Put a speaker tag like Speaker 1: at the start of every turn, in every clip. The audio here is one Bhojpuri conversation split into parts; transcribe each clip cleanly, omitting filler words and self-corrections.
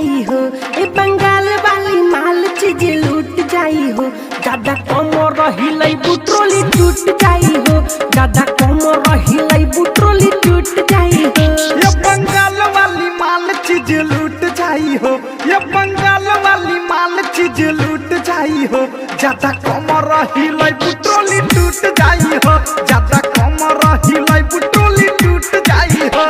Speaker 1: जाई हो। ए बंगाल वाली माल चीज लूट जाई हो। ज्यादा कमर हिलाई बुट्रोली टूट जाई हो। ज्यादा कमर हिलाई बुट्रोली टूट जाई हो।
Speaker 2: ये बंगाल वाली माल चीज लूट जाई हो। ये बंगाल वाली माल चीज लूट जाई हो। ज्यादा कमर हिलाई बुट्रोली टूट जाई हो। ज्यादा कमर हिलाई बुट्रोली टूट जाई हो।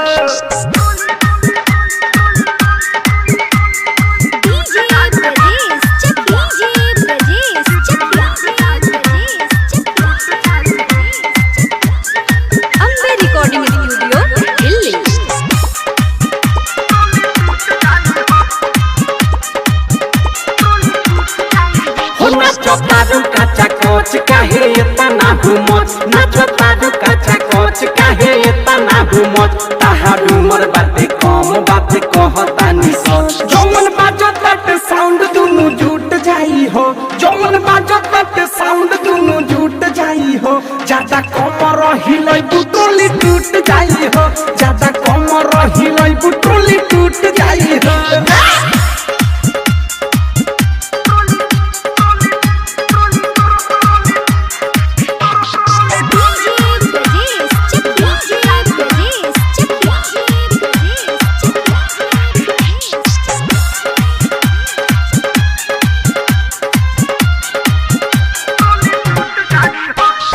Speaker 1: नाचो काचा कोच काहे इतना घुमत। नाचो तारू काचा कोच काहे इतना घुमत। ताहार उमर बाते कम बाते कहतानी सच। जौन बाजत बाटे साउंड दुनु जुट जाई हो। जौन बाजत बाटे साउंड दुनु जुट जाई हो। ज्यादा कमर हिलाई बुट्रोली टूट जाई हो। ज्यादा कमर हिलाई बुट्रोली टूट जाई हो।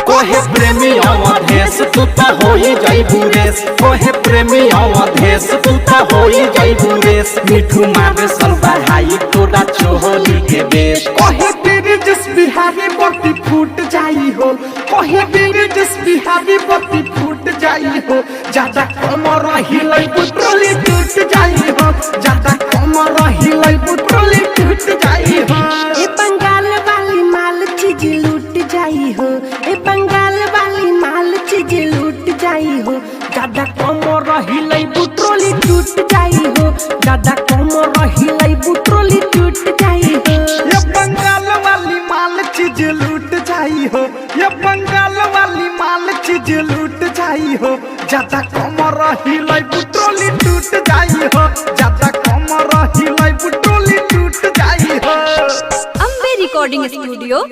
Speaker 1: कोहे प्रेमी अवधेश तू तो होई जाइबू रेस। कोहे प्रेमी अवधेश तू तो होई जाइबू रेस। मिठू मारे सल बढ़ाई तोरा चोहली के बेस।
Speaker 2: कोहे तेरे जिस बिहारी बत्ती फूट जाई हो। कोहे तेरे जिस बिहारी बत्ती फूट जाई हो। ज्यादा कमर हिलाई बुट्रोली टूट जाई हो। ज्यादा कमर हिलाई बुट्रोली टूट जाई हो।
Speaker 1: ए बंगाल वाली माल चीज लूट जाई हो। ए बंगाल वाली माल चीज लूट जाई हो। ज्यादा कमर हिलाई बुट्रोली टूट जाई हो। ज्यादा कमर हिलाई बुट्रोली टूट जाई हो।
Speaker 2: ये बंगाल वाली माल चीज लूट जाई हो। ये बंगाल वाली माल चीज लूट जाई हो। ज्यादा कमर हिलाई बुट्रोली टूट जाई हो। ज्यादा कमर हिलाई बुट्रोली टूट जाई हो।
Speaker 3: Ambe recording studio.